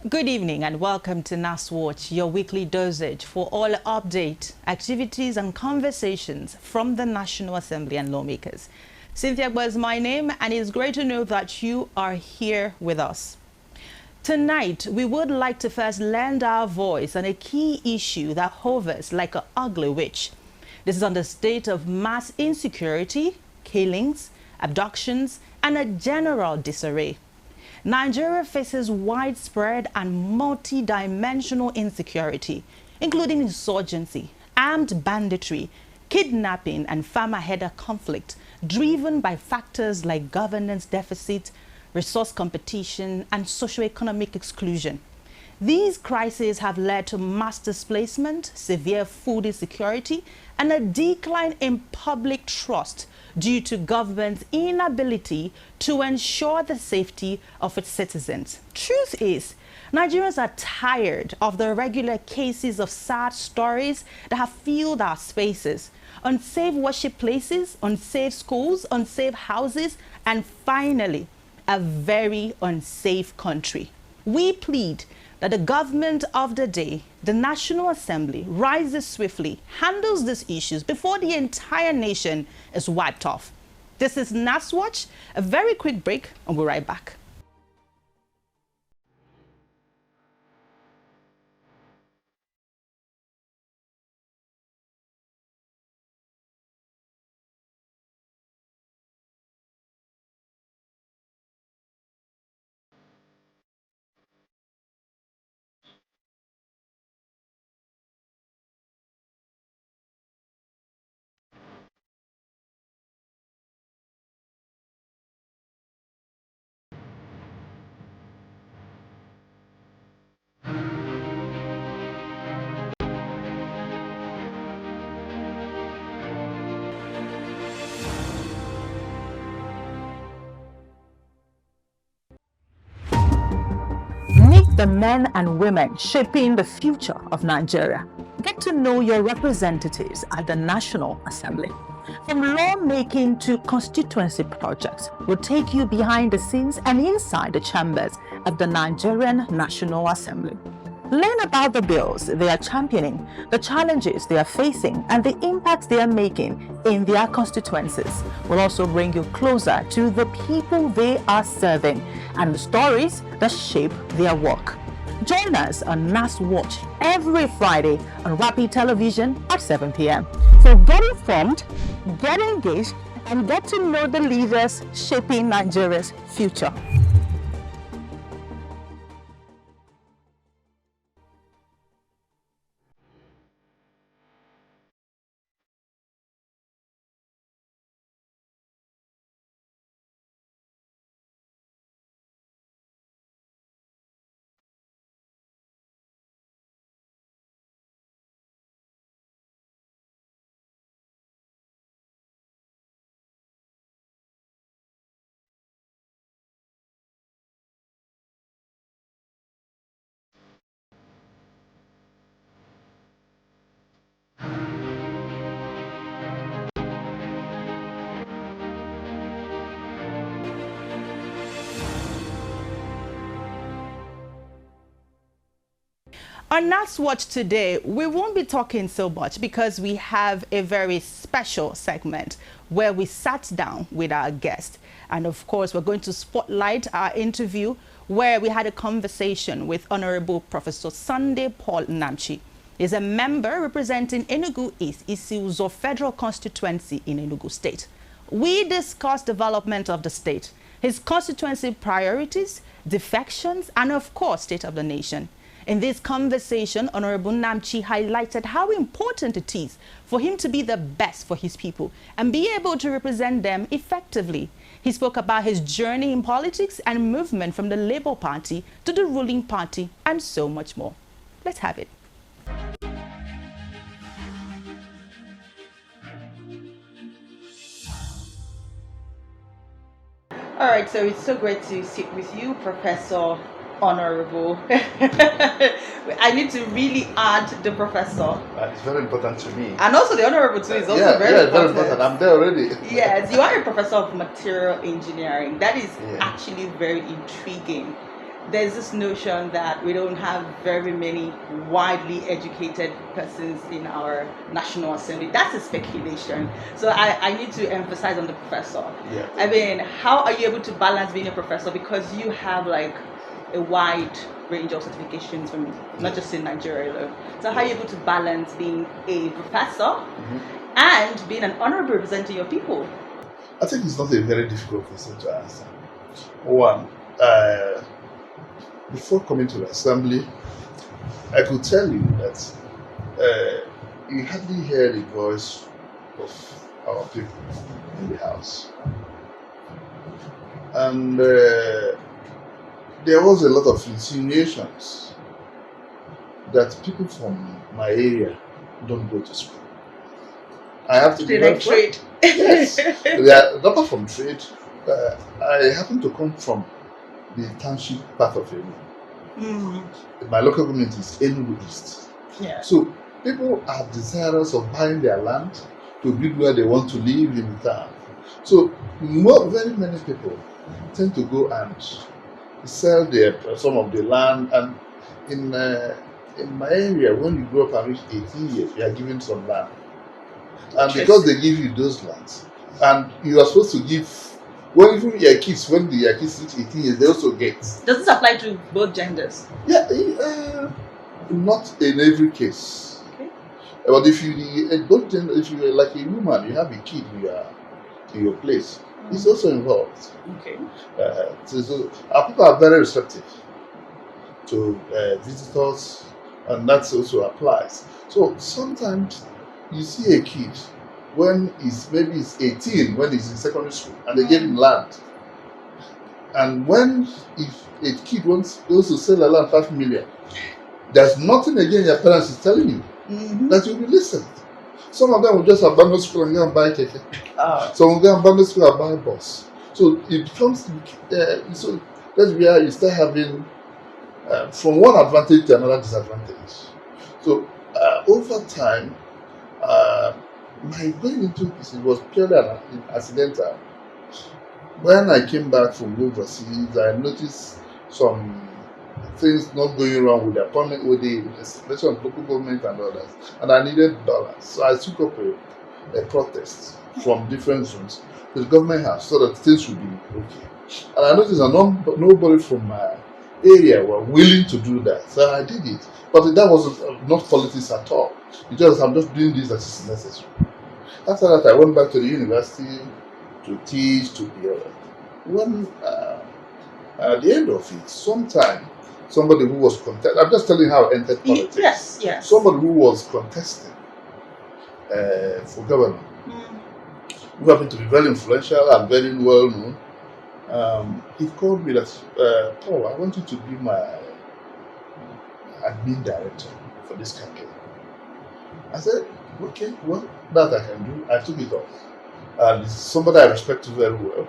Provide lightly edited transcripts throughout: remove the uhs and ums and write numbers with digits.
Good evening and welcome to NAS Watch, your weekly dosage for all updates, activities and conversations from the National Assembly and lawmakers. Cynthia was my name, and it's great to know that you are here with us. Tonight, we would like to first lend our voice on a key issue that hovers like an ugly witch. This is on the state of mass insecurity, killings, abductions, and a general disarray. Nigeria faces widespread and multi-dimensional insecurity, including insurgency, armed banditry, kidnapping, and farmer-herder conflict, driven by factors like governance deficit, resource competition, and socioeconomic exclusion. These crises have led to mass displacement, severe food insecurity, and a decline in public trust due to government's inability to ensure the safety of its citizens. Truth is, Nigerians are tired of the regular cases of sad stories that have filled our spaces. Unsafe worship places, unsafe schools, unsafe houses, and finally, a very unsafe country. We plead that the government of the day, the National Assembly, rises swiftly, handles these issues before the entire nation is wiped off. This is NAS Watch, a very quick break, and we'll be right back. Meet the men and women shaping the future of Nigeria. Get to know your representatives at the National Assembly. From lawmaking to constituency projects, we'll take you behind the scenes and inside the chambers of the Nigerian National Assembly. Learn about the bills they are championing, the challenges they are facing, and the impacts they are making in their constituencies. We'll also bring you closer to the people they are serving and the stories that shape their work. Join us on NAS Watch every Friday on Rapid Television at 7 p.m. So get informed, get engaged, and get to know the leaders shaping Nigeria's future. On NAS Watch today, we won't be talking so much because we have a very special segment where we sat down with our guest. And of course, we're going to spotlight our interview where we had a conversation with Honourable Professor Sunday Paul Nnamchi. He's a member representing Enugu East, Isuzo Federal Constituency in Enugu State. We discussed development of the state, his constituency priorities, defections, and of course, state of the nation. In this conversation, Honourable Nnamchi highlighted how important it is for him to be the best for his people and be able to represent them effectively. He spoke about his journey in politics and movement from the Labour Party to the ruling party and so much more. Let's have it. All right, so it's so great to sit with you, Professor Honorable. I need to really add the professor. It's very important to me. And also the honorable too is also very important. I'm there already. Yes, you are a professor of material engineering. That is actually very intriguing. there's this notion that we don't have very many widely educated persons in our National Assembly. That's a speculation. So I need to emphasize on the professor. Yeah. I mean, how are you able to balance being a professor, because you have like a wide range of certifications from not just in Nigeria alone. So how are you able to balance being a professor and being an honorable representing your people? I think it's not a very difficult question to answer. One, before coming to the assembly, I could tell you that you hardly hear the voice of our people in the house. And there was a lot of insinuations that people from my area don't go to school. I have to They like trade. Yes, they are not from trade. I happen to come from the township part of Enugu. My local government is Enugu East. Yeah. So people are desirous of buying their land to build where they want to live in the town. So very many people tend to go and sell some of the land. And in my area, when you grow up and reach 18 years, you are given some land. And because they give you those lands, and you are supposed to give, well, even your kids, when your kids reach 18 years, they also get. Does this apply to both genders? Yeah, not in every case. Okay. But if you are like a woman, you have a kid in your place, it's also involved. Okay. So our people are very receptive to visitors, and that also applies. So sometimes you see a kid when he's 18, when he's in secondary school, and they give him land. And if a kid wants to sell a land 5 million, there's nothing again your parents is telling you that you'll be listened. Some of them will just abandon school and go and buy keke. Some will go and abandon school and buy bus. So it becomes so that's where you start having from one advantage to another disadvantage. So over time, my going into this was purely accidental. When I came back from overseas, I noticed some things not going wrong with the appointment with the selection of local government and others, and I needed balance. So I took up a protest from different zones to the government house so that things would be okay. And I noticed that nobody from my area were willing to do that, so I did it. But that was not politics at all. I'm just doing this as is necessary. After that, I went back to the university to teach, to be other. When at the end of it, sometime somebody who was contesting, I'm just telling how I entered politics. Yes. Somebody who was contesting for governor, who happened to be very influential and very well known, he called me that, Paul, I want you to be my admin director for this campaign. I said, okay, well, that I can do. I took it off. And it's somebody I respect very well.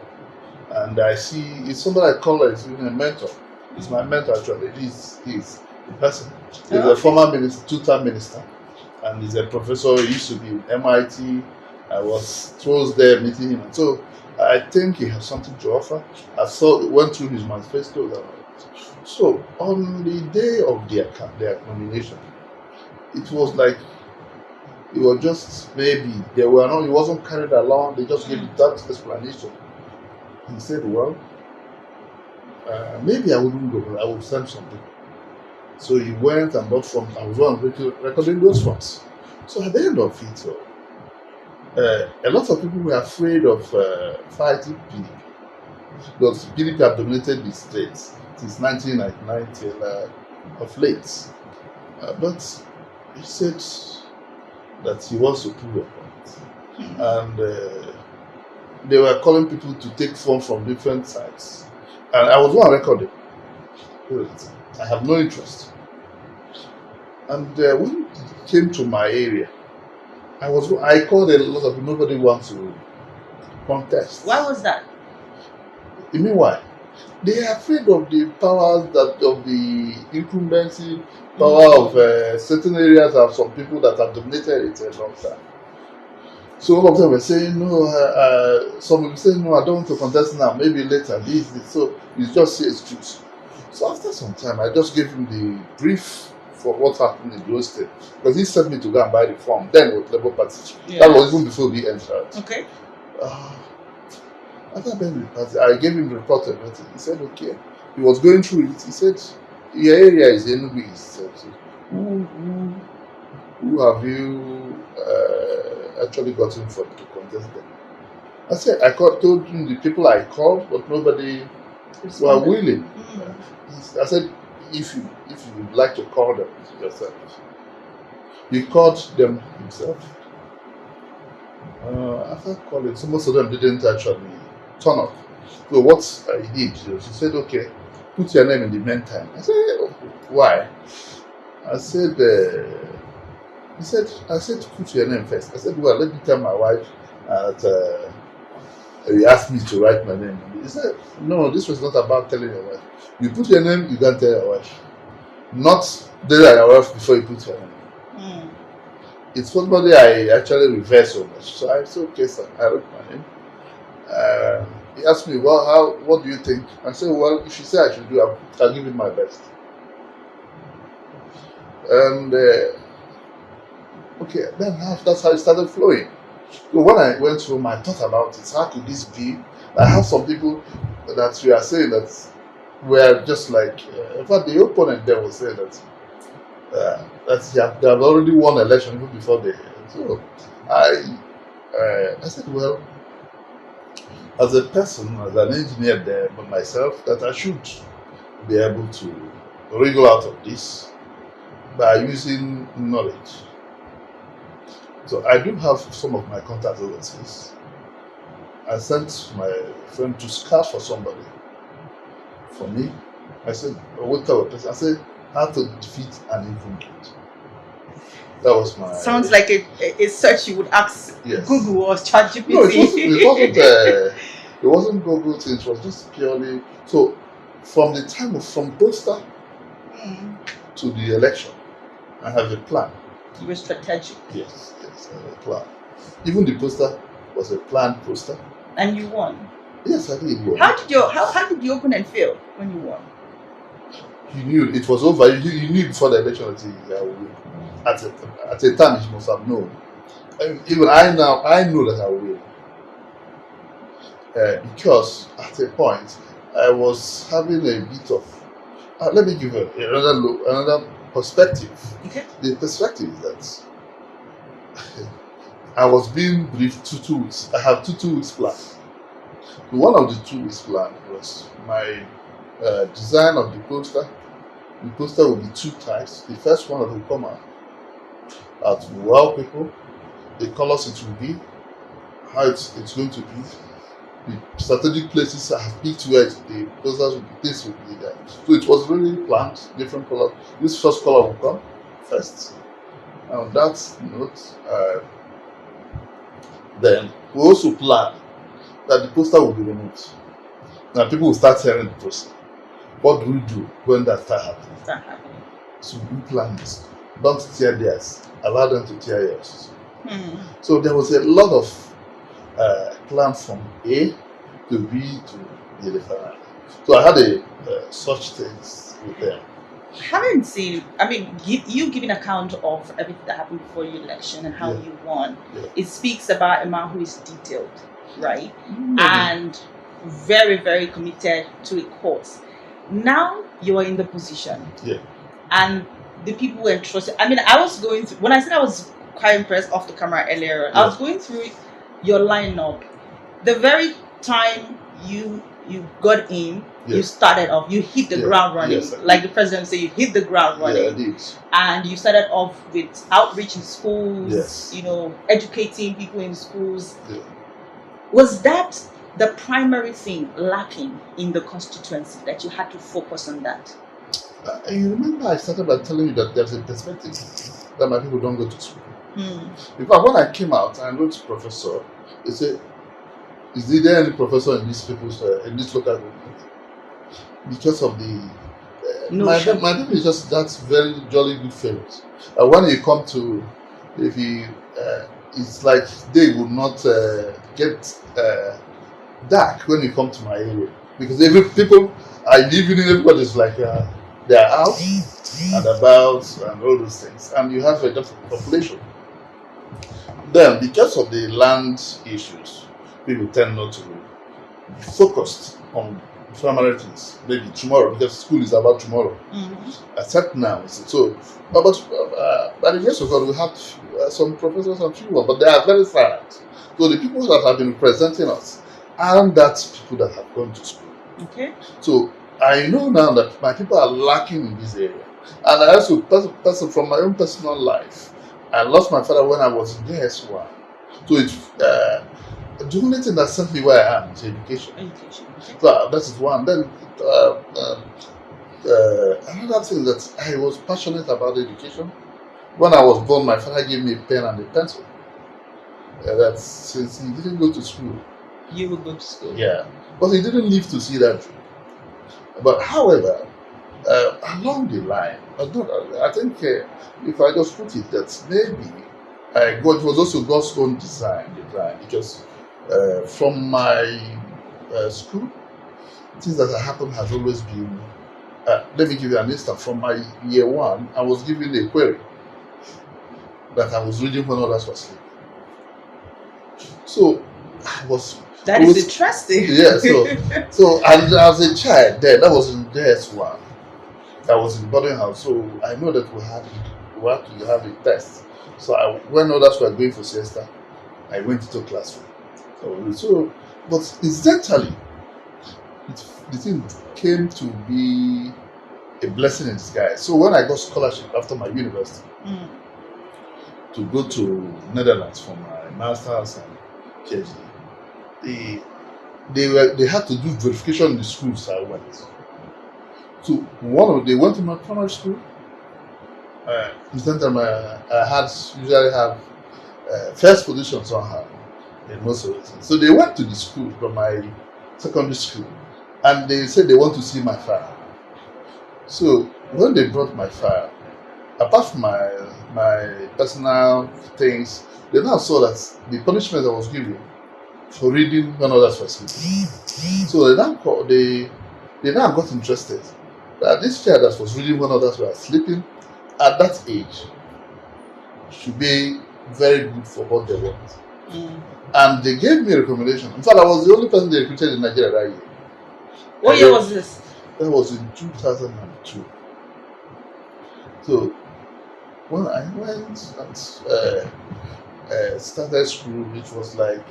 And I see, it's somebody I call as a mentor. It's my mentor actually. He's the person. He's a former minister, two-term minister. And he's a professor. He used to be in MIT. I was close there meeting him. And so I think he has something to offer. Went through his manifesto. So on the day of their nomination, it was like, it was just maybe it wasn't carried along. They just gave that explanation. He said, well, maybe I wouldn't go, but I would send something. So he went and bought forms. I was one recording those forms. So at the end of it, a lot of people were afraid of fighting PDP, because PDP have dominated the states since 1999 till of late. But he said that he wants to prove a point. And they were calling people to take forms from different sites. And I was one recording. I have no interest. And when it came to my area, I called a lot of people, nobody wants to contest. Why was that? You mean why? They are afraid of the powers of the incumbency power of certain areas of some people that have dominated it a long time. So all of them were saying no. Some will say no, I don't want to contest now. Maybe later. So it's just say excuse. So after some time, I just gave him the brief for what happened in those State, because he sent me to go and buy the form. Then with Labour Party, that was even before we entered. Okay. After buying the party, I gave him the report and everything. He said, okay. He was going through it. He said, your area is Enugu East. Who have you actually gotten for to contest them? I said, told him the people I called, but nobody were willing. I said, if you would like to call them yourself. He called them himself. After calling, so most of them didn't actually turn up. So what he did, he said, okay, put your name in the meantime. I said, why? I said, I said, put your name first. I said, well, let me tell my wife that he asked me to write my name. He said, no, this was not about telling your wife. You put your name, you can't tell your wife. Not tell your wife before you put your name. It's somebody I actually revere so much. So I said, okay, sir, I wrote my name. He asked me, well, what do you think? I said, well, if you say I should do, I'll give it my best. And okay, then that's how it started flowing. So when I went home, I thought about it. How could this be? I have some people that we are saying that we are just like, in fact, the opponent there was saying that they have already won election even before they. So I said, well, as a person, as an engineer there, but myself, that I should be able to wriggle out of this by using knowledge. So I do have some of my contacts overseas. I sent my friend to scout for somebody for me. I said, what type of person? I said, how to defeat an infant. That was my. Sounds like a search you would ask Google or ChatGPT. No, it wasn't Google thing. It was just purely. So from poster to the election, I have a plan. You were strategic. Yes, I have a plan. Even the poster was a planned poster. And you won. Yes, I did won. How did the opponent feel when you won? You knew it was over. You knew before the election that I would win. At a time, you must have known. Even I know that I will win. Because at a point, I was having a bit of. Let me give you another perspective. Okay. The perspective is that I was being briefed 2 weeks. I have 2 weeks plan. One of the 2 weeks plan was my design of the poster. The poster will be 2 types. The first one that will come out at wow people, the colors it will be, how it's going to be, the strategic places I have picked where the posters will be, this will be there. So it was really planned, different colors. This first color will come first. On that note, then we also plan that the poster will be removed. Now people will start hearing the poster. What do we do when that start happening? So we plan this. Don't tear theirs. Allow them to tear yours. So there was a lot of plan from A to B to the final. So I had such things with them. Haven't seen. I mean, you giving account of everything that happened before your election and how you won. Yeah. It speaks about a man who is detailed, right? And very, very committed to a cause. Now you are in the position. Yeah. And the people were entrusted. I mean, I was going through, when I said I was quite impressed off the camera earlier, I was going through your lineup. The very time you got in, you started off, you hit the ground running. Yes, like the president said, you hit the ground running. Yeah, I did. And you started off with outreach in schools, educating people in schools. Yeah. Was that the primary thing lacking in the constituency, that you had to focus on that? You remember I started by telling you that there's a perspective that my people don't go to school. In fact, when I came out and wrote to professor, they said, is there any professor in this in this local government? Because of the my people is just that's very jolly good fellows. When you come to, it's like they would not get dark when you come to my area, because people I evening everybody's like they're out and about and all those things, and you have a different population. Then, because of the land issues, people tend not to focus on primary things. Maybe tomorrow, because school is about tomorrow. Except now, so. But by the grace of God, we have some professors and people, but they are very silent. So the people that have been representing us aren't that people that have gone to school. Okay. So I know now that my people are lacking in this area, and I also, from my own personal life, I lost my father when I was in JS1. So it's the only thing that sent me where I am is education. Education. Okay. So that is one. Then another thing that I was passionate about education. When I was born, my father gave me a pen and a pencil. That since he didn't go to school, you would go to school. Yeah, but he didn't live to see that dream. But however, along the line, I think if I just put it that maybe God was also God's own design, because from my school, things that have happened has always been. Let me give you an instance. From my year one, I was given a query that I was reading when others were sleeping. So I was. That is interesting. Yeah. So and as a child, that was in JS1. I was in boarding house, so I know that we had to have a test. So when others were going for siesta, I went into classroom. But incidentally, the thing came to be a blessing in disguise. So when I got scholarship after my university to go to Netherlands for my master's and PhD, they had to do verification in the schools I went. So they went to my primary school. Instead I usually have first position somehow in most of it. So they went to the school from my secondary school, and they said they want to see my file. So when they brought my file, apart from my personal things, they now saw that the punishment I was given for reading when others were sleeping. So they now got interested that this child that was reading when others were sleeping at that age should be very good for what they want. And they gave me a recommendation. In fact, I was the only person they recruited in Nigeria that year. What year was this? That was in 2002. So when I went and started school, which was like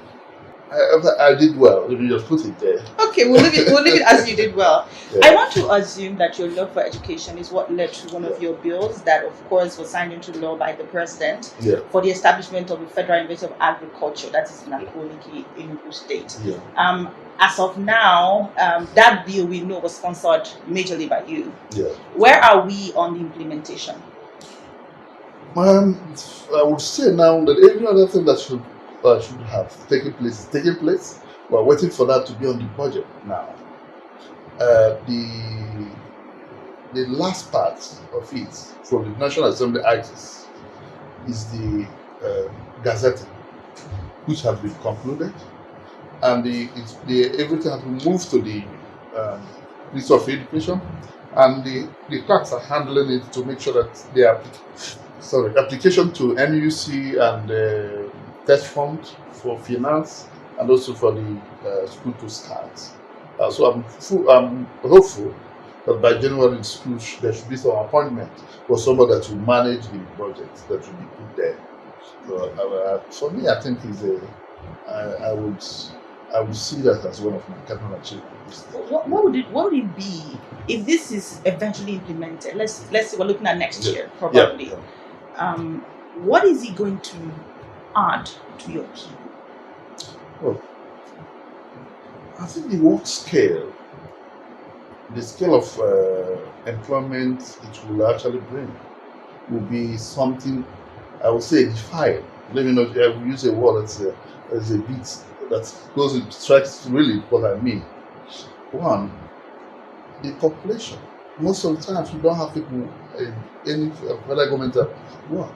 I did well. Let me just put it there. Okay, we'll leave it as you did well. Yeah. I want to assume that your love for education is what led to one of your bills that, of course, was signed into law by the president for the establishment of the Federal University of Agriculture, that is in Akoliki, Enugu State. Yeah. As of now, that bill we know was sponsored majorly by you. Yeah. Where are we on the implementation? I would say now that every other thing that should have taken place is taking place. We're waiting for that to be on the budget now. The last part of it from the National Assembly Acts is the gazetting, which has been concluded, and everything has been moved to the Ministry of Education, and the clerks are handling it to make sure that the application to NUC and test fund for finance and also for the school to start. So I'm hopeful that by January in school there should be some appointment for somebody that will manage the budget that will be put there. So for me, I think I would see that as one of my cardinal achievements. What would it be if this is eventually implemented? Let's say we're looking at next year probably. Yeah. What is it going to add to your people? Well, I think the work scale, the scale of employment it will actually bring, will be something I would say defying. Let me know. I will use a word that's a bit that goes and strikes really what I mean. One, the population. Most of the times we don't have people in any federal government that work.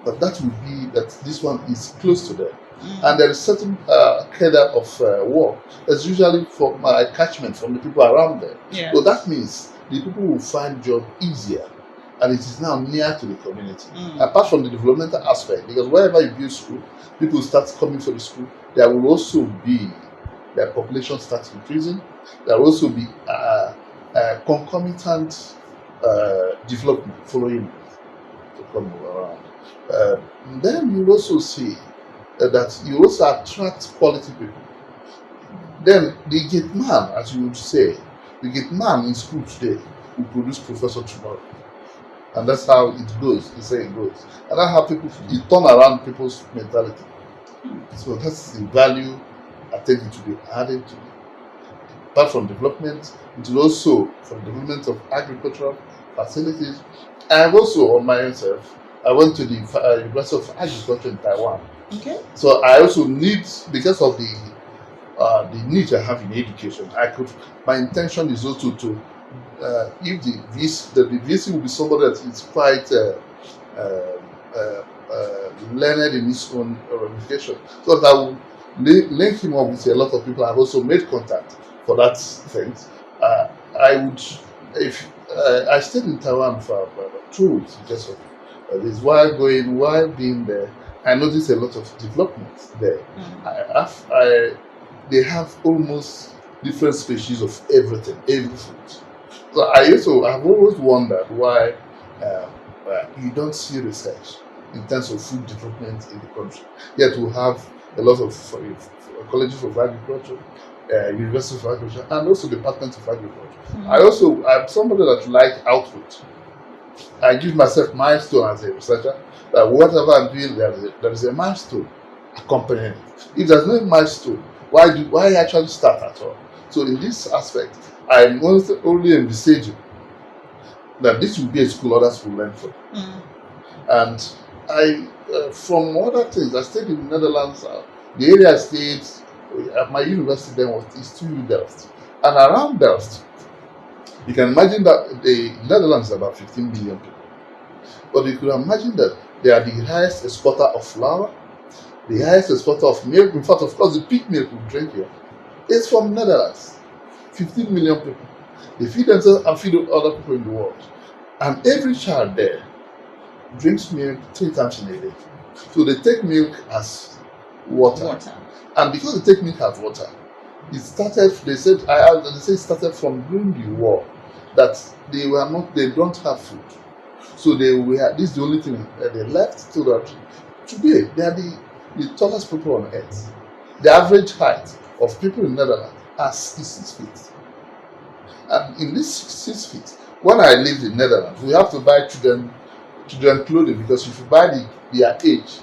But that will be that this one is close to them. and there is certain cadre of work that's usually from catchment from the people around them. Yes. So that means the people will find job easier, and it is now near to the community. Apart from the developmental aspect, because wherever you build school, people start coming for the school. There will also be the population starts increasing. There will also be concomitant development following to come around. Then you also see that you also attract quality people. Then the gate man, as you would say, the gate man in school today will produce professor tomorrow. And that's how it goes, the saying goes. And that's how people, you turn around people's mentality. So that's the value I think it will be added to it. Apart from development, it will also, from development of agricultural facilities. I have also, on my own self, I went to the University of Agriculture in Taiwan. Okay. So I also need, because of the need I have in education, my intention is also to, if the VC will be somebody that is quite learned in his own ramification, so that I will link him up with a lot of people. I've also made contact for that thing. I would, if I stayed in Taiwan for about 2 weeks because of this. While being there, I noticed a lot of developments there. They have almost different species of everything, every food. So I've always wondered why you don't see research in terms of food development in the country. Yet we have a lot of colleges of agriculture, universities of agriculture, and also departments of agriculture. I'm somebody that like output. I give myself milestone as a researcher, that whatever I'm doing, there is a milestone accompanying it. If there's no milestone, why actually start at all? So in this aspect, I'm only envisaging that this will be a school others will learn from. And from other things, I stayed in the Netherlands. The area I stayed at my university then is TU Delft. And around Delft, you can imagine that the Netherlands is about 15 million people. But you could imagine that they are the highest exporter of flour, the highest exporter of milk. In fact, of course, the pig milk we drink here is from Netherlands. 15 million people. They feed themselves and feed other people in the world. And every child there drinks milk 3 times in a day. So they take milk as water. And because they take milk as water, it started, they say it started from during the war, that they don't have food. So this is the only thing they left, so that today they are the tallest people on earth. The average height of people in Netherlands is 6 feet. And in this 6 feet, when I lived in Netherlands, we have to buy children clothing, because if you buy their age,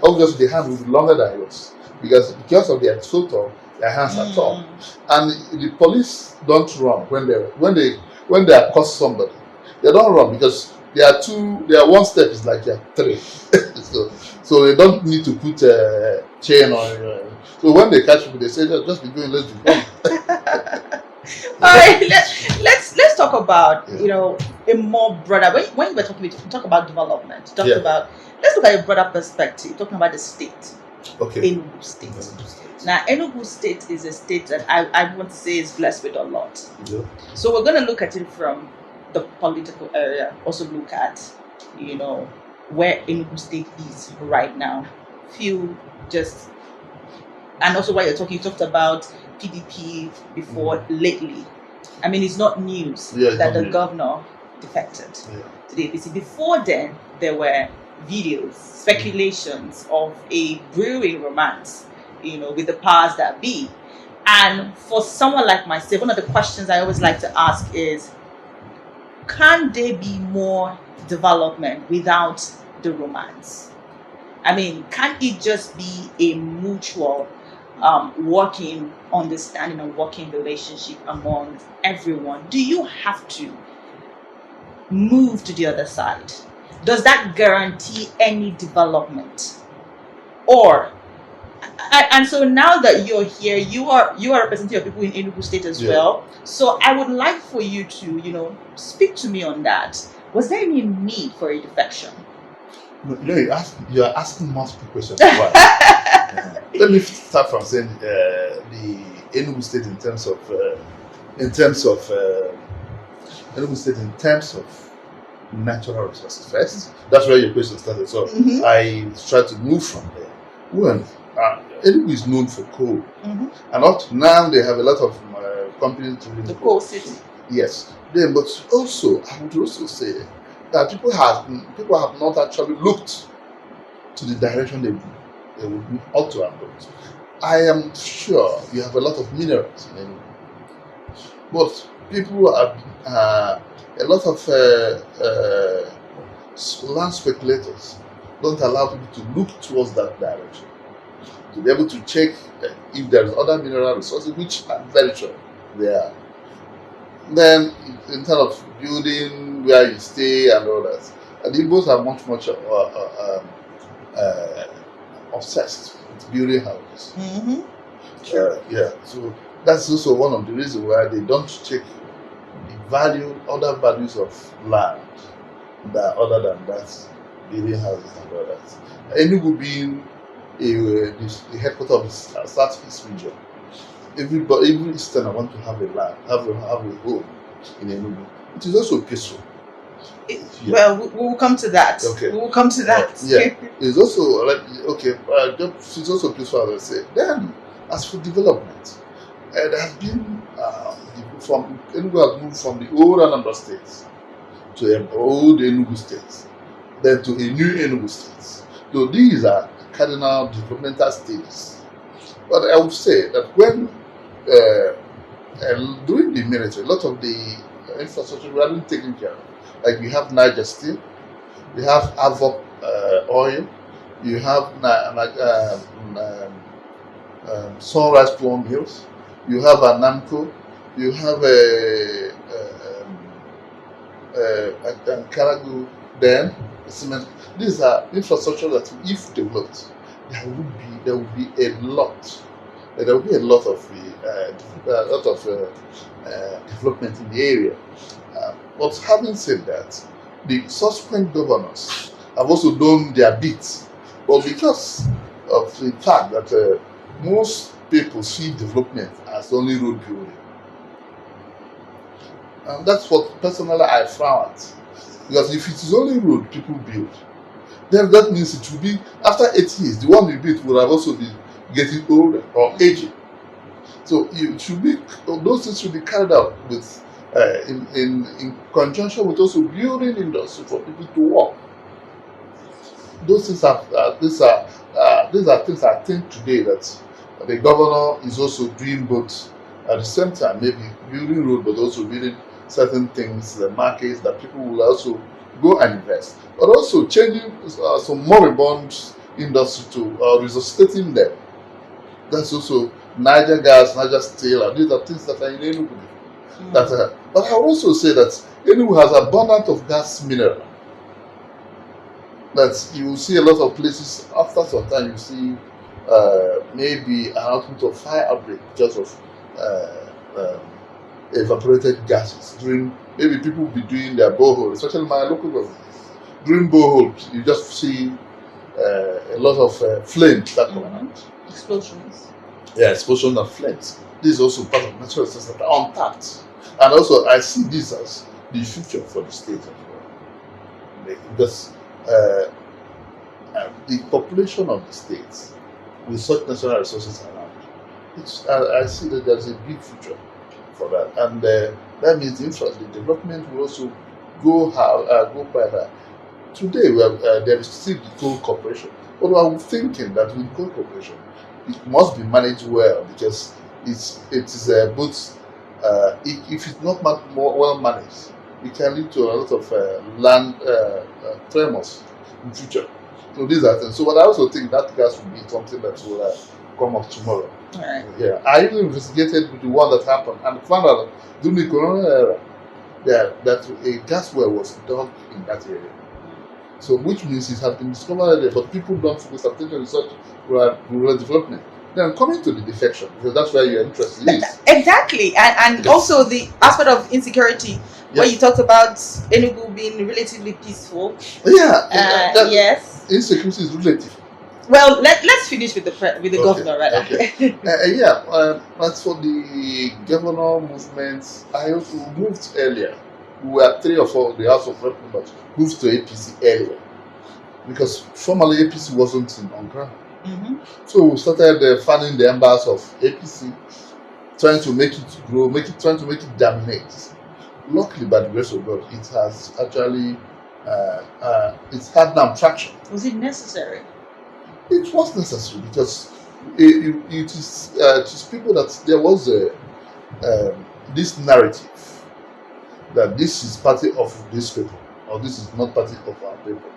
obviously the hand will be longer than yours, because of their so tall, their hands are tall. And the police don't run when they accost somebody. They don't run because their one step is like their 3. so they don't need to put a chain on. So when they catch people, they say, just be going, let's be going. All right, let's talk about a more broader. When we talk about development, let's look at a broader perspective. Talking about the state, Enugu State. Now, Enugu State is a state that I want to say is blessed with a lot. Yeah. So we're going to look at it from the political area. Also look at where Enugu State is right now. And also while you talked about PDP before lately. I mean, it's not news that the governor defected to the APC. Before then, there were videos, speculations of a brewing romance, with the powers that be. And for someone like myself, one of the questions I always like to ask is, can there be more development without the romance? I mean, can it just be a mutual working understanding and working relationship among everyone? Do you have to move to the other side? Does that guarantee any development? And so now that you're here, you are representing people in Enugu State as well. So I would like for you to speak to me on that. Was there any need for a defection? You are asking multiple questions. Why? Let me start from saying the Enugu State in terms of Enugu State in terms of natural resources first. That's where your question started. So I try to move from there. Well, Enugu is known for coal, and up to now they have a lot of companies doing the coal city. Yes, then, but also I would also say that people have not actually looked to the direction they ought to have looked. I am sure you have a lot of minerals in Enugu, but people have a lot of land speculators don't allow people to look towards that direction, to be able to check if there is other mineral resources, which I'm very sure there are. Then, in terms of building where you stay and all that, and the Igbos are much obsessed with building houses. Yeah, so that's also one of the reasons why they don't check the other values of land other than that, building houses and all that. Enugu being the headquarters of the Southeast region, every Easterner want to have a home in Enugu. It is also peaceful. Well, we will come to that. Okay. We will come to that. Yeah, it's also it's also peaceful, as I say. Then, as for development, there has been Enugu has moved from the old Anambra State to an old Enugu State, then to a new Enugu State. So these are cardinal developmental stages. But I would say that when during the military, a lot of the infrastructure we haven't taken care of. Like we have Niger Steel, we have Avon Oil, you have Sunrise Plum Mills, you have Nnamchi, you have Karagu Dam, cement. These are infrastructure that, if developed, there will be a lot. There will be a lot of development in the area. But having said that, the subsequent governors have also done their bit. But because of the fact that most people see development as only road building, and that's what personally I frown at. Because if it is only road people build, then that means it will be after 8 years, the one we built will have also be getting older or aging. So it should be, those things should be carried out with in conjunction with also building industry for people to work. Those things these are things I think today that the governor is also doing both at the same time, maybe building road, but also building certain things, the markets that people will also go and invest, but also changing some moribund industry to resuscitating them. That's also Niger gas, Niger steel, and these are things that are in Enugu. But I also say that Enugu has abundance of gas mineral. That you will see a lot of places, after some time you see maybe an output of fire outbreak because of evaporated gases. During, maybe people will be doing their borehole, especially my local government. During boreholes, you just see a lot of flames that come out. Explosions. Yeah, explosion of flames. This is also part of natural resources that are untapped. And also, I see this as the future for the state as well. Because the population of the state, with such natural resources around, I see that there's a big future for that. And that means the development will also go by that. Today, there is still the coal corporation. But I'm thinking that with coal corporation, it must be managed well, because it is both. If it's not more well managed, it can lead to a lot of land tremors in future. So these are things. So, but I also think that gas will be something that will come up tomorrow. All right. Yeah, I even investigated with the one that happened and found out during the Corona era that a gas well was dug in that area. So, which means it has been discovered there, but people don't focus attention on such rural development. Then coming to the defection, because that's where your interest is. Exactly, and also the aspect of insecurity, where you talked about Enugu being relatively peaceful. Yeah, yes. Insecurity is relative. Well, let's finish with the governor, rather. Okay. As for the governor movement, I also moved earlier. We were 3 or 4 the House of Representatives moved to APC earlier because formerly APC wasn't on ground. So we started fanning the embers of APC, trying to make it grow, trying to make it dominate. Luckily, by the grace of God, it has actually it's had now traction. Was it necessary? It was necessary because it is people that there was this narrative that this is party of these people or this is not party of our people.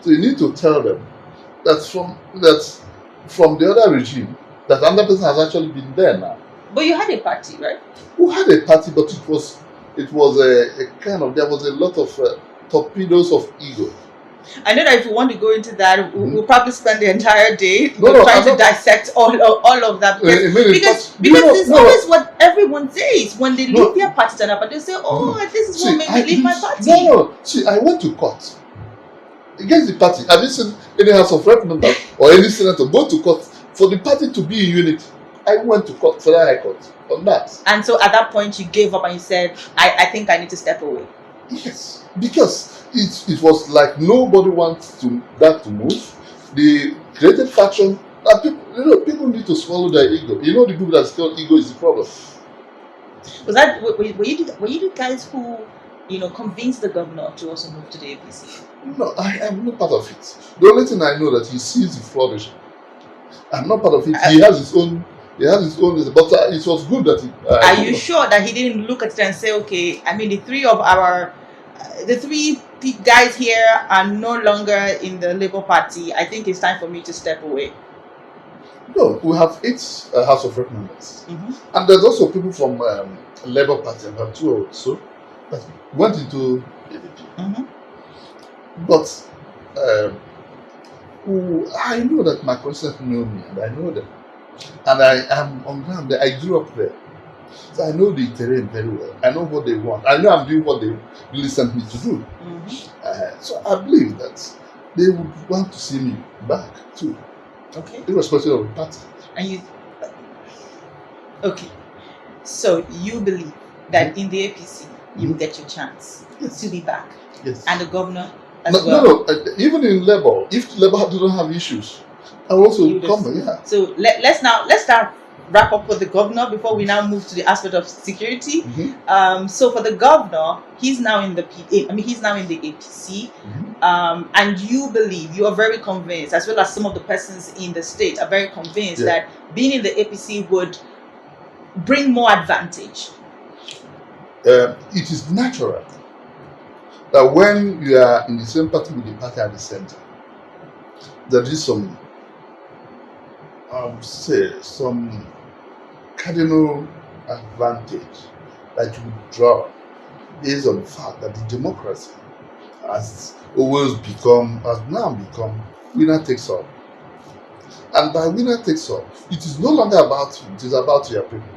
So you need to tell them that from the other regime that another person has actually been there now. But you had a party, right? We had a party, but it was a kind of, there was a lot of torpedoes of ego. I know that if you want to go into that, we'll probably spend the entire day trying to dissect all of that. Because it's always what everyone says when they leave their parties and but they say, this is what made me leave my party. See, I went to court against the party. Have you seen any House of Representatives or any senator go to court for the party to be in unity? I went to court, Federal High Court, on that. And so at that point you gave up and you said, I think I need to step away. Yes, because it was like nobody wants that to move. The created faction, people need to swallow their ego. You know, the people that still ego is the problem. Were you the guys who convinced the governor to also move to the APC? No, I am not part of it. The only thing I know that he sees the flourishing. I'm not part of it. He has his own. But it was good that he. Are you sure that he didn't look at it and say, okay, I mean, the three guys here are no longer in the Labour Party. I think it's time for me to step away. No, we have 8 House of Representatives, and there's also people from Labour Party, about 2 or so, that went into ADP. But I know that my constituents know me, and I know them. And I am on ground there. I grew up there. So I know the terrain very well. I know what they want. I know I'm doing what they really sent me to do. So I believe that they would want to see me back too. Okay. Irrespective of the party. And you... Okay. So you believe that in the APC, you will get your chance to be back. Yes. And the governor as well. No. Even in Labour, if Labour doesn't have issues, I also come. Yeah. So let's start wrap up with the governor before we now move to the aspect of security. So for the governor, he's now in the he's now in the APC, and you are very convinced, as well as some of the persons in the state are very convinced that being in the APC would bring more advantage. It is natural that when you are in the same party with the party at the center, there is some cardinal advantage that you would draw based on the fact that the democracy has now become winner takes all. And by winner takes all, it is no longer about you, it is about your people.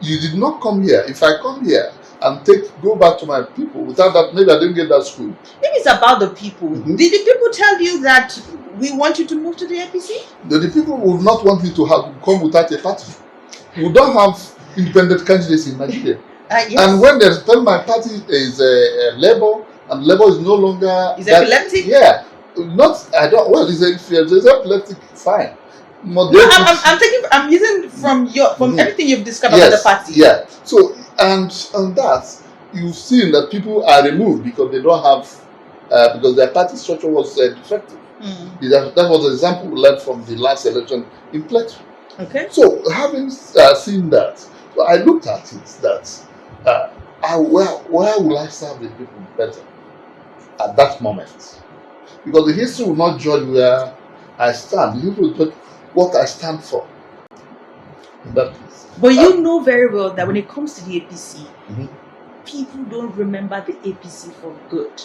You did not come here. If I come here and go back to my people, without that, maybe I didn't get that school. Maybe it's about the people. Did the people tell you that we want you to move to the APC? The people will not want me to come without a party. We don't have independent candidates in Nigeria. Yes. And when they tell my party is Labour, and Labour is no longer... Is epileptic? Yeah. If there's epileptic, fine. No, I'm using from everything you've described about the party. Yeah. So, and on that, you've seen that people are removed because they don't have, because their party structure was defective. That was an example we learned from the last election in Plateau. Okay. So, having seen that, so I looked at it that where will I serve the people better at that moment? Because the history will not judge where I stand. The history will judge what I stand for. In that case. But you know very well that when it comes to the APC, people don't remember the APC for good.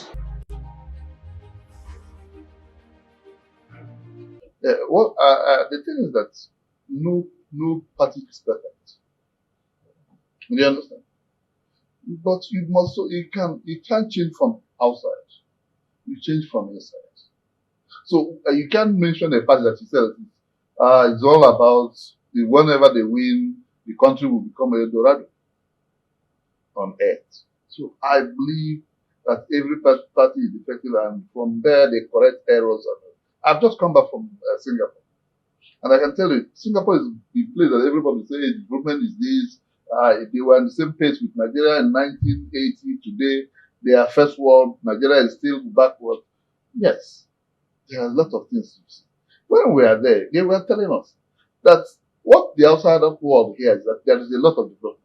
The thing is that no party is perfect. Do you understand? But you can't change from outside. You change from inside. So you can't mention a party that you said it's all about whenever they win, the country will become a Eldorado on earth. So I believe that every party is effective, and from there they correct errors. I've just come back from Singapore, and I can tell you, Singapore is the place that everybody says development is this. They were on the same pace with Nigeria in 1980. Today, they are first world. Nigeria is still backward. Yes, there are a lot of things to see. When we are there, they were telling us that what the outside world hears is that there is a lot of development.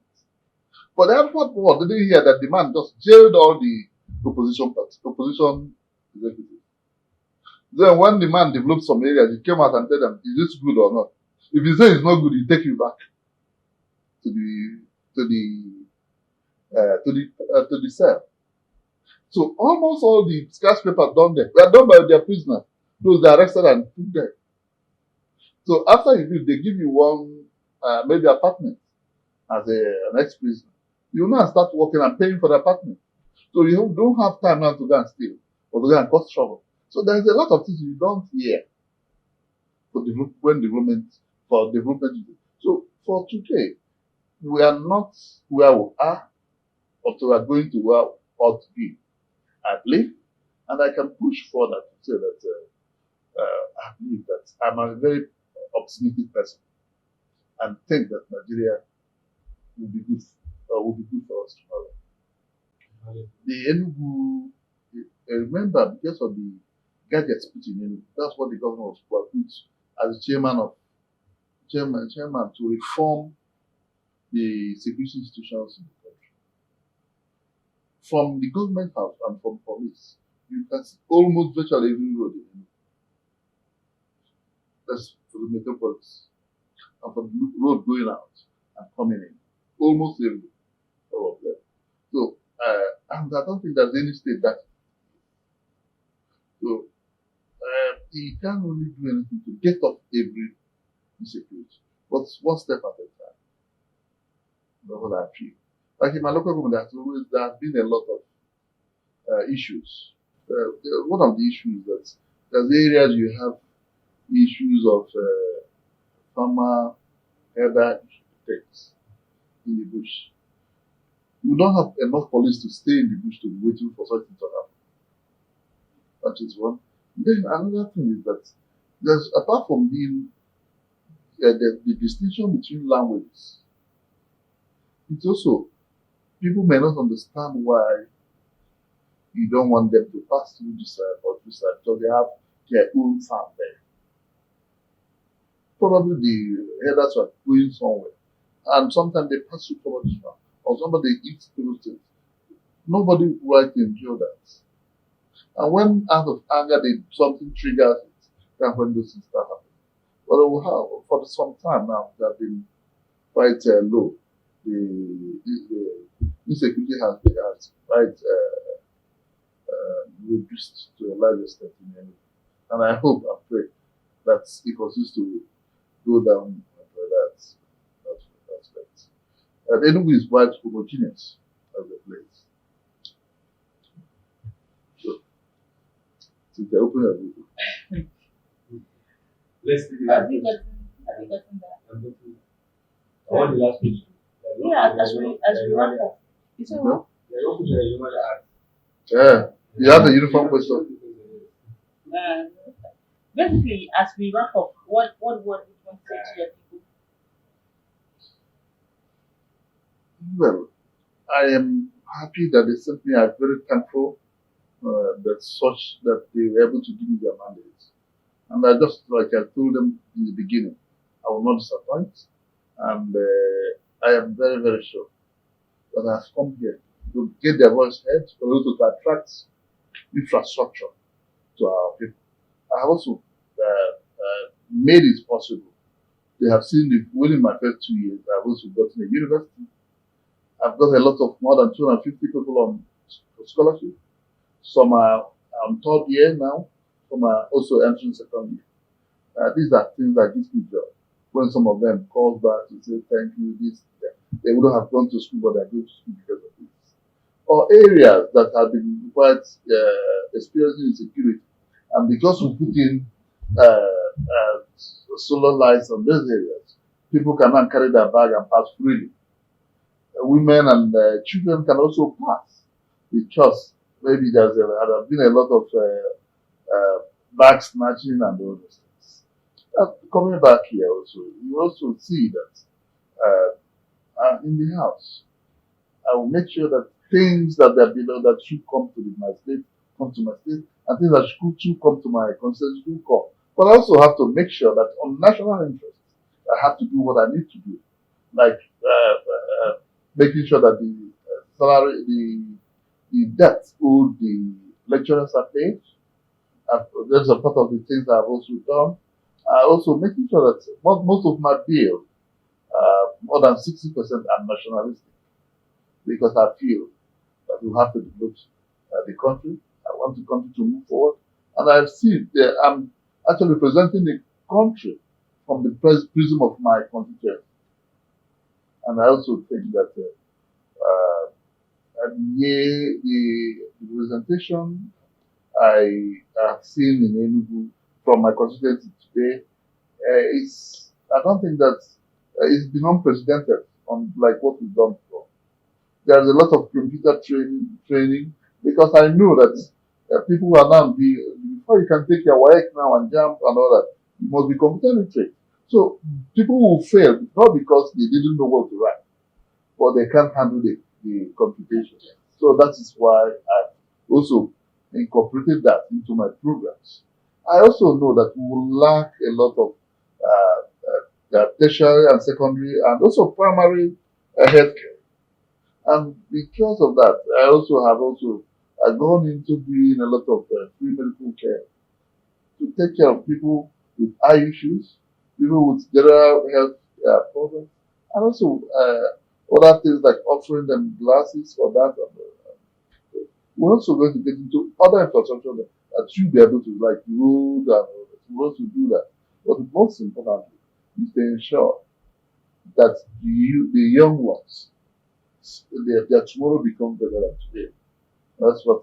But the outside world didn't hear that the man just jailed all the opposition executives. Then when the man developed some areas, he came out and told them, is this good or not? If he says it's not good, he take you back to the cell. So almost all the skyscrapers done there were done by their prisoners. Those they arrested and put there. So after you leave, they give you one maybe apartment as an ex-prisoner. You now start working and paying for the apartment. So you don't have time now to go and steal or to go and cause trouble. So there's a lot of things you don't hear for development. So for today, we are not where we are, but we are going to where we ought to be, I believe. And I can push further to say that I believe that I'm a very optimistic person and think that Nigeria will be good for us tomorrow. The Enugu, remember, because of the gadgets put in Enugu, that's what the governor was put as the chairman to reform the security institutions in the country. From the government house and from police, you can see almost virtually every road in Enugu. That's for the metropolis. And from the road going out and coming in, almost every all of them. So, and I don't think there's any state that. So, he can't really do anything to get off every insecurity. But one step at a time. That's what I feel. Like in my local government, there has been a lot of issues. One of the issues is that there's areas you have issues of farmer herder things in the bush. You don't have enough police to stay in the bush to be waiting for something to happen. That is one. Then another thing is that there's, apart from being the distinction between languages, it's also, people may not understand why you don't want them to pass through this side or this side, because they have their own farm there. Probably the herders are going somewhere, and sometimes they pass through somebody's farm, or somebody eats those things. Nobody would like to endure that. And when out of anger something triggers it, that's when those things start happening. But we have, for some time now, they have been quite low. The insecurity has been quite reduced to a large extent in Enugu. And I hope and pray that it continues to go down for that aspect. And Enugu is quite homogeneous as a place. So they open a video. Let's see. Have you gotten that? I want the last question. Yeah, as we wrap up. You say what? Yeah, you have the uniform question. Basically, as we wrap up, what would you want to say to your people? Well, I am happy that they sent me. I'm very thankful that they were able to give me their mandate. And I just, like I told them in the beginning, I will not disappoint. And I am very, very sure that I have come here to get their voice heard, but also to attract infrastructure to our people. I have also made it possible. They have seen within my first 2 years, I've also gotten a university. I've got a lot of more than 250 people on scholarship. Some are on third year now. Some are also entering second year. These are things that give me joy. When some of them call back to say thank you, they wouldn't have gone to school, but they're going to school because of this. Or areas that have been quite experiencing insecurity, And because we put in solar lights on those areas, people can now carry their bag and pass freely. Women and children can also pass because maybe there has been a lot of bag snatching and all those things. Coming back here also, you also see that in the house, I will make sure that things that are below that should come to my state, come to my state, and things that should come to my constituency should come. But I also have to make sure that on national interest, I have to do what I need to do, like making sure that the salary, the debts owed the lecturers are paid. That's a part of the things I've also done. Also making sure that most of my bill, more than 60% are nationalistic, because I feel that we have to develop the country. I want the country to move forward. And I see that I'm actually representing the country from the prism of my constituency. And I also think that the representation I have seen in Enugu from my constituency today I don't think that it's been unprecedented on like what we've done before. There's a lot of computer training because I know that people are now before you can take your work now and jump and all that, you must be computer literate. So people will fail not because they didn't know what to write, but they can't handle the computation. So that is why I also incorporated that into my programs. I also know that we will lack a lot of tertiary and secondary and also primary healthcare. And because of that, I also have gone into doing a lot of free medical care to take care of people with eye issues, people with general health problems, and also other things like offering them glasses for that. We're also going to get into other infrastructure that should be able to, like road and all that. We're also do that. But most importantly is to ensure that the young ones, their tomorrow becomes better than today. That's what.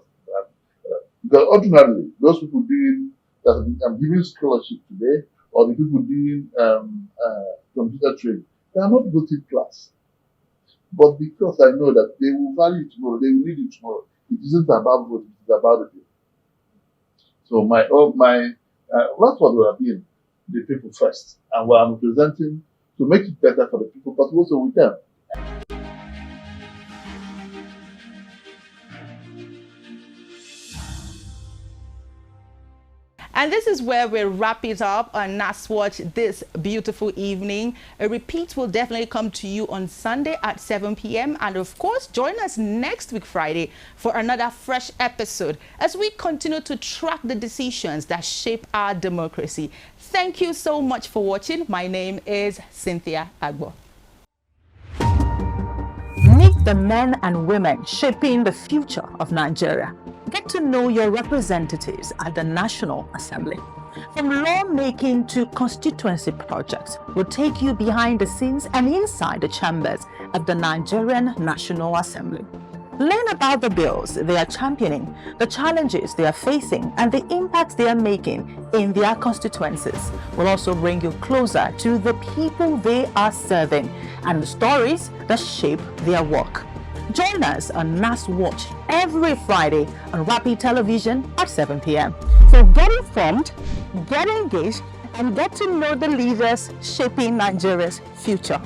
Because ordinarily, those people doing that, I'm giving scholarship today, or the people doing computer training, they are not voting class. But because I know that they will value it tomorrow, they will need it tomorrow. It isn't about voting, it's about the people. So that's what we are being, the people first. And what I'm representing to make it better for the people, but also with them. And this is where we wrap it up on NAS Watch this beautiful evening. A repeat will definitely come to you on Sunday at 7 p.m. And of course, join us next week, Friday, for another fresh episode as we continue to track the decisions that shape our democracy. Thank you so much for watching. My name is Cynthia Agbo. Meet the men and women shaping the future of Nigeria. Get to know your representatives at the National Assembly. From lawmaking to constituency projects, we'll take you behind the scenes and inside the chambers of the Nigerian National Assembly. Learn about the bills they are championing, the challenges they are facing, and the impacts they are making in their constituencies. We'll also bring you closer to the people they are serving and the stories that shape their work. Join us on NAS Watch every Friday on Rapid Television at 7 p.m. So get informed, get engaged, and get to know the leaders shaping Nigeria's future.